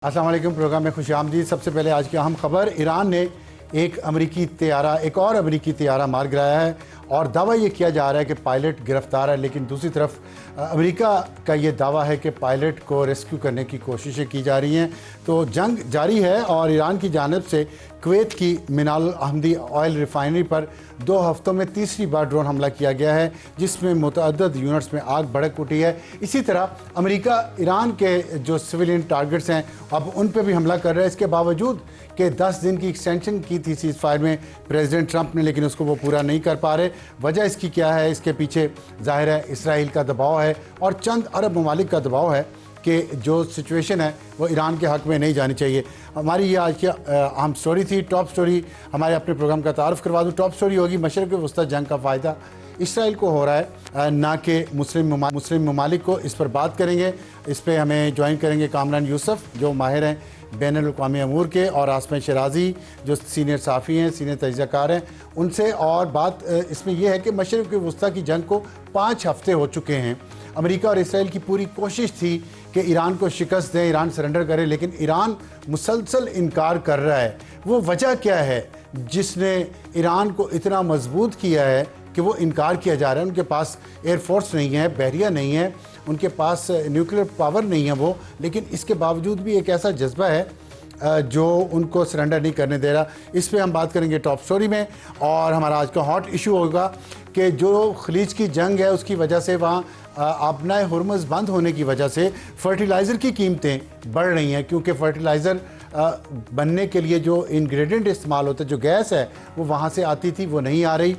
अस्सलाम वालेकुम। प्रोग्राम में खुशामदीद। सबसे पहले आज की अहम खबर, ईरान ने एक और अमरीकी तैयारा मार गिराया है और दावा ये किया जा रहा है कि पायलट गिरफ्तार है, लेकिन दूसरी तरफ अमेरिका का ये दावा है कि पायलट को रेस्क्यू करने की कोशिशें की जा रही हैं। तो जंग जारी है और ईरान की जानिब से कुवैत की मिनाल अहमदी ऑयल रिफाइनरी पर 2 हफ्तों में तीसरी बार ड्रोन हमला किया गया है, जिसमें मुतअद्दिद यूनिट्स में आग भड़क उठी है। इसी तरह अमेरिका ईरान के जो सिविलियन टारगेट्स हैं अब उन पर भी हमला कर रहा है, इसके बावजूद कि 10 दिन की एक्सटेंशन की थी सीज़ फायर में प्रेसिडेंट ट्रंप ने, लेकिन उसको वो पूरा नहीं कर पा रहे। वजह इसकी क्या है? इसके पीछे ज़ाहिर है इसराइल का दबाव है और चंद अरब ममालिक का दबाव है कि जो सिचुएशन है वो ईरान के हक़ में नहीं जानी चाहिए। हमारी ये आज की अहम स्टोरी थी। टॉप स्टोरी हमारे अपने प्रोग्राम का तारुफ करवा दूँ। टॉप स्टोरी होगी मशरक़ वस्ती जंग का फ़ायदा इसराइल को हो रहा है, ना कि मुस्लिम ममालिक को। इस पर बात करेंगे। इस पर हमें ज्वाइन करेंगे कामरान यूसुफ जो माहिर हैं बैनुल-अक़वामी अमूर के, और आसमा शराजी जो सीनियर सहाफ़ी हैं, सीनियर तजज़ियाकार हैं, उनसे। और बात इसमें यह है कि मशरक़ वस्ती की जंग को 5 हफ्ते हो चुके हैं। अमेरिका और इसराइल की पूरी कोशिश थी कि ईरान को शिकस्त दें, ईरान सरेंडर करे, लेकिन ईरान मुसलसल इनकार कर रहा है। वो वजह क्या है जिसने ईरान को इतना मजबूत किया है कि वो इनकार किया जा रहा है? उनके पास एयरफोर्स नहीं है, बहरिया नहीं है, उनके पास न्यूक्लियर पावर नहीं है वो, लेकिन इसके बावजूद भी एक ऐसा जज्बा है जो उनको सरेंडर नहीं करने दे रहा। इस पे हम बात करेंगे टॉप स्टोरी में। और हमारा आज का हॉट इशू होगा कि जो खलीज की जंग है उसकी वजह से वहाँ आबनाए हुर्मुज़ बंद होने की वजह से फर्टिलाइज़र की कीमतें बढ़ रही हैं, क्योंकि फर्टिलाइज़र बनने के लिए जो इंग्रेडिएंट इस्तेमाल होता है, जो गैस है वो वहाँ से आती थी, वो नहीं आ रही।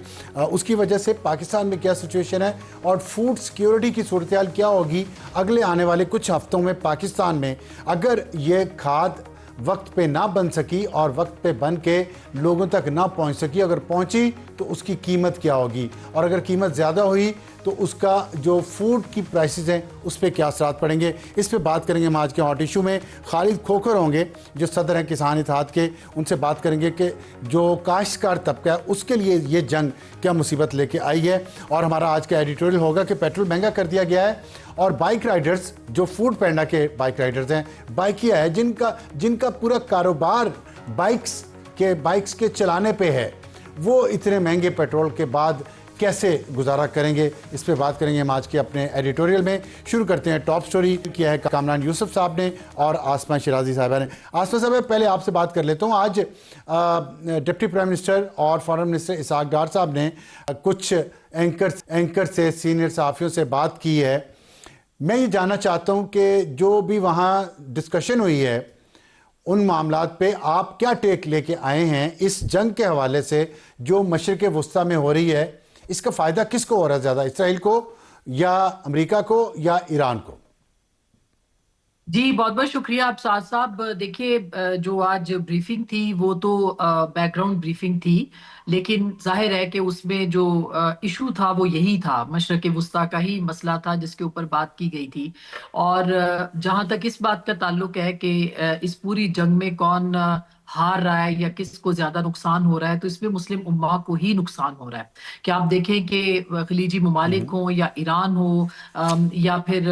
उसकी वजह से पाकिस्तान में क्या सिचुएशन है और फूड सिक्योरिटी की सूरत हाल क्या होगी अगले आने वाले कुछ हफ्तों में पाकिस्तान में, अगर ये खाद वक्त पे ना बन सकी और वक्त पे बन के लोगों तक ना पहुंच सकी, अगर पहुंची तो उसकी कीमत क्या होगी, और अगर कीमत ज़्यादा हुई तो उसका जो फूड की प्राइसेस हैं उस पर क्या असरात पड़ेंगे। इस पे बात करेंगे हम आज के हॉट इशू में। खालिद खोखर होंगे जो सदर हैं किसान इत्तेहाद के, उनसे बात करेंगे कि जो काश्तकार तबका है उसके लिए ये जंग क्या मुसीबत लेके आई है। और हमारा आज का एडिटोरियल होगा कि पेट्रोल महंगा कर दिया गया है और बाइक राइडर्स जो फूड पैंडा के बाइक राइडर्स हैं, बाइकिया है, जिनका पूरा कारोबार बाइक्स के चलाने पे है, वो इतने महंगे पेट्रोल के बाद कैसे गुजारा करेंगे। इस पे बात करेंगे हम आज के अपने एडिटोरियल में। शुरू करते हैं। टॉप स्टोरी किया है कामरान यूसुफ साहब ने और आसमा शराजी साहबा ने। आसमा साहब, पहले आपसे बात कर लेता हूँ। आज डिप्टी प्राइम मिनिस्टर और फॉरेन मिनिस्टर इसहाक डार साहब ने कुछ एंकर से, सीनियर सहाफ़ियों से बात की है। मैं ये जानना चाहता हूँ कि जो भी वहाँ डिस्कशन हुई है उन मामलात पे आप क्या टेक लेके आए हैं इस जंग के हवाले से जो मशरक़ वस्ती में हो रही है? इसका फ़ायदा किसको हो रहा है ज़्यादा, इसराइल को या अमेरिका को या ईरान को? जी बहुत बहुत शुक्रिया आप साथ साहब। देखिए, जो आज ब्रीफिंग थी वो तो बैकग्राउंड ब्रीफिंग थी, लेकिन जाहिर है कि उसमें जो इशू था वो यही था, मशरक़ वस्ती का ही मसला था जिसके ऊपर बात की गई थी। और जहां तक इस बात का ताल्लुक है कि इस पूरी जंग में कौन हार रहा है या किसको ज्यादा नुकसान हो रहा है, तो इसमें मुस्लिम उम्मा को ही नुकसान हो रहा है। कि आप देखें कि खलीजी ममालिक हो या ईरान हो, या फिर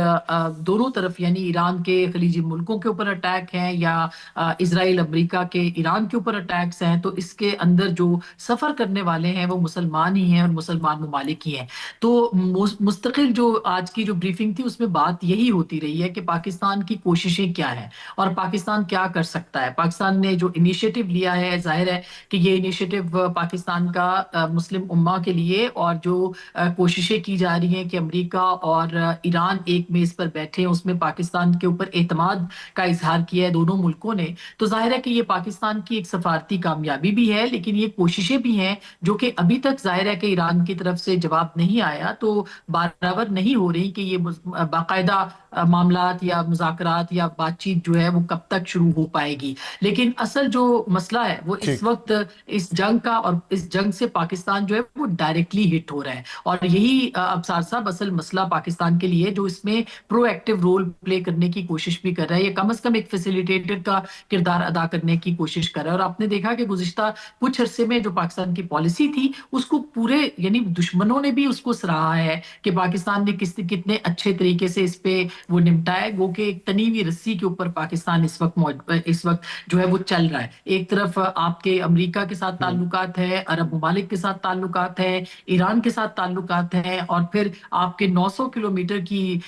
दोनों तरफ, यानी ईरान के खलीजी मुल्कों के ऊपर अटैक हैं या इसराइल अमेरिका के ईरान के ऊपर अटैक्स हैं, तो इसके अंदर जो सफर करने वाले हैं वो मुसलमान ही हैं और मुसलमान ममालिक ही हैं। तो मुस्तकिल जो आज की जो ब्रीफिंग थी उसमें बात यही होती रही है कि पाकिस्तान की कोशिशें क्या हैं और पाकिस्तान क्या कर सकता है। पाकिस्तान ने जो इनिशिएटिव लिया है, जाहिर है कि ये इनिशिएटिव पाकिस्तान का मुस्लिम उम्मा के लिए, और जो कोशिशें की जा रही हैं कि अमेरिका और ईरान एक मेज पर बैठे, उसमें पाकिस्तान के ऊपर एतमाद का इजहार किया है दोनों मुल्कों ने। तो जाहिर है कि ये पाकिस्तान की एक सफारती कामयाबी भी है, लेकिन ये कोशिशें भी हैं जो कि अभी तक जाहिर है कि ईरान की तरफ से जवाब नहीं आया, तो बराबर नहीं हो रही कि ये बाकायदा मामलात या मुज़ाकरात या बातचीत जो है वो कब तक शुरू हो पाएगी। लेकिन असल जो मसला है वो इस वक्त इस जंग का, और इस जंग से पाकिस्तान जो है वो डायरेक्टली हिट हो रहा है। और यही अफसार साहब असल मसला पाकिस्तान के लिए, जो इसमें प्रोएक्टिव रोल प्ले करने की कोशिश भी कर रहा है, ये कम से कम एक फैसिलिटेटर का किरदार अदा करने की कोशिश कर रहा है। और आपने देखा कि गुज़िश्ता कुछ अरसे में जो पाकिस्तान की पॉलिसी थी उसको पूरे, यानी दुश्मनों ने भी उसको सराहा है कि पाकिस्तान ने कितने अच्छे तरीके से इस पे وہ نمٹائے. گو کہ ایک تنی ہوئی رسی کے اوپر پاکستان اس وقت جو ہے وہ چل رہا ہے. ایک طرف آپ کے امریکہ کے ساتھ تعلقات ہیں, عرب ممالک کے ساتھ تعلقات ہیں, ایران کے ساتھ تعلقات ہیں, اور پھر آپ کے 900 کلومیٹر کی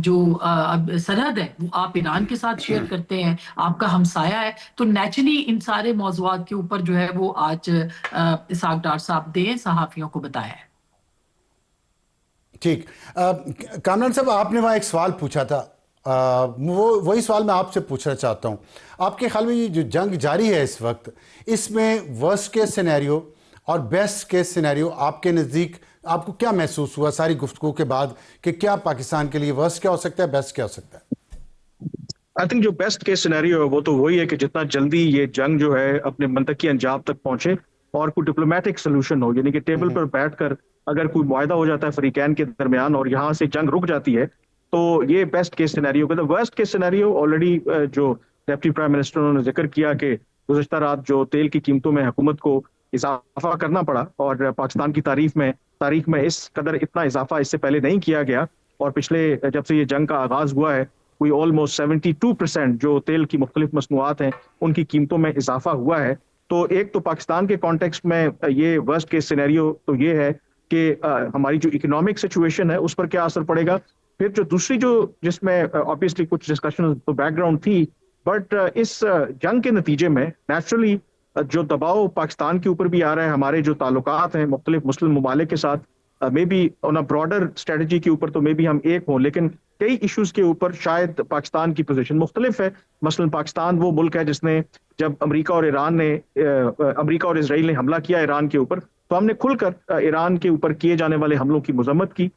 جو سرحد ہے وہ آپ ایران کے ساتھ شیئر کرتے ہیں, آپ کا ہمسایہ ہے. تو نیچرلی ان سارے موضوعات کے اوپر جو ہے وہ آج اسحاق ڈار صاحب نے صحافیوں کو بتایا ہے. ٹھیک. کامران صاحب, آپ نے وہاں ایک سوال پوچھا تھا, وہی سوال میں آپ سے پوچھنا چاہتا ہوں. آپ کے خیال میں یہ جو جنگ جاری ہے اس وقت, اس میں ورسٹ کیس سینیریو اور بیسٹ کیس سینیریو آپ کے نزدیک آپ کو کیا محسوس ہوا ساری گفتگو کے بعد, کہ کیا پاکستان کے لیے ورسٹ کیا ہو سکتا ہے, بیسٹ کیا ہو سکتا ہے؟ آئی تھنک جو بیسٹ کیس سینیریو ہے وہ تو وہی ہے کہ جتنا جلدی یہ جنگ جو ہے اپنے منطقی انجام تک پہنچے اور کوئی ڈپلومیٹک سولوشن ہو, یعنی کہ ٹیبل پر بیٹھ کر اگر کوئی معاہدہ ہو جاتا ہے فریقین کے درمیان اور یہاں سے جنگ رک جاتی ہے تو یہ بیسٹ کیس سینیریو ہے. ورسٹ کیس سینیریو آلریڈی جو ڈپٹی پرائم منسٹر انہوں نے ذکر کیا کہ گزشتہ رات جو تیل کی قیمتوں میں حکومت کو اضافہ کرنا پڑا, اور پاکستان کی تاریخ میں اس قدر اتنا اضافہ اس سے پہلے نہیں کیا گیا, اور پچھلے جب سے یہ جنگ کا آغاز ہوا ہے کوئی آلموسٹ 72% جو تیل کی مختلف مصنوعات ہیں ان کی قیمتوں میں اضافہ ہوا ہے. تو ایک تو پاکستان کے کانٹیکسٹ میں یہ ورسٹ کیس سینیریو تو یہ ہے کہ ہماری جو اکنامک سچویشن ہے اس پر کیا اثر پڑے گا. پھر جو دوسری جس میں آبویسلی کچھ ڈسکشن تو بیک گراؤنڈ تھی, بٹ اس جنگ کے نتیجے میں نیچرلی جو دباؤ پاکستان کے اوپر بھی آ رہا ہے, ہمارے جو تعلقات ہیں مختلف مسلم ممالک کے ساتھ may be on a broader strategy کے اوپر تو مے بی ہم ایک ہوں, لیکن کئی ایشوز کے اوپر شاید پاکستان کی پوزیشن مختلف ہے. مثلا پاکستان وہ ملک ہے جس نے جب امریکہ اور اسرائیل نے حملہ کیا ایران کے اوپر تو ہم نے کھل کر ایران کے اوپر کیے جانے والے حملوں کی مذمت کی,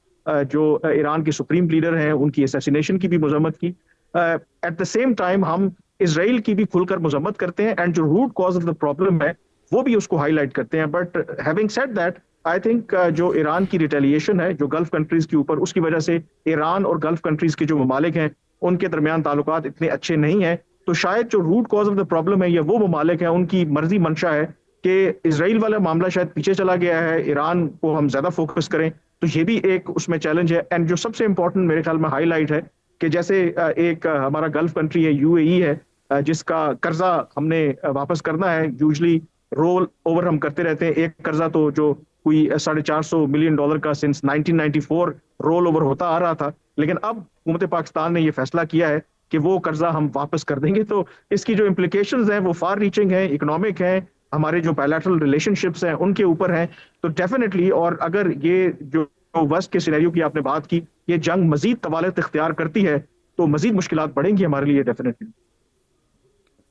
جو ایران کے سپریم لیڈر ہیں ان کی اسیسینیشن کی بھی مذمت کی. ایٹ دا سیم ٹائم ہم اسرائیل کی بھی کھل کر مذمت کرتے ہیں, اینڈ جو root cause of the problem ہے وہ بھی اس کو ہائی لائٹ کرتے ہیں. But having said that I think جو ایران کی ریٹیلیشن ہے جو گلف کنٹریز کے اوپر, اس کی وجہ سے ایران اور گلف کنٹریز کے جو ممالک ہیں ان کے درمیان تعلقات اتنے اچھے نہیں ہیں. تو شاید جو root cause of the problem ہے یہ وہ ممالک ہیں, ان کی مرضی منشا ہے کہ اسرائیل والا معاملہ شاید پیچھے چلا گیا ہے, ایران کو ہم زیادہ فوکس کریں. تو یہ بھی ایک اس میں چیلنج ہے. اینڈ جو سب سے امپورٹنٹ میرے خیال میں ہائی لائٹ ہے کہ جیسے ایک ہمارا گلف کنٹری ہے UAE ہے, جس کا قرضہ ہم نے واپس کرنا ہے. یوزلی رول اوور ہم کرتے رہتے ہیں, ایک قرضہ تو جو کوئی $450 ملین کا سنس 1994 رول اوور ہوتا آ رہا تھا, لیکن اب حکومت پاکستان نے یہ فیصلہ کیا ہے کہ وہ قرضہ ہم واپس کر دیں گے. تو اس کی جو امپلیکیشنز ہیں وہ فار ریچنگ ہیں, اکنامک ہیں, ہمارے جو بائیلیٹرل ریلیشن شپس ہیں ان کے اوپر ہیں. تو ڈیفینیٹلی, اور اگر یہ جو ورسٹ کے سینیریو کی آپ نے بات کی, یہ جنگ مزید طوالت اختیار کرتی ہے تو مزید مشکلات بڑھیں گی ہمارے لیے ڈیفینیٹلی.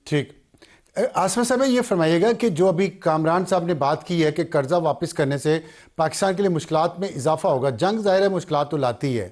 ٹھیک. آصفہ صاحب یہ فرمائیے گا کہ جو ابھی کامران صاحب نے بات کی ہے کہ قرضہ واپس کرنے سے پاکستان کے لیے مشکلات میں اضافہ ہوگا, جنگ ظاہر ہے مشکلات تو لاتی ہے,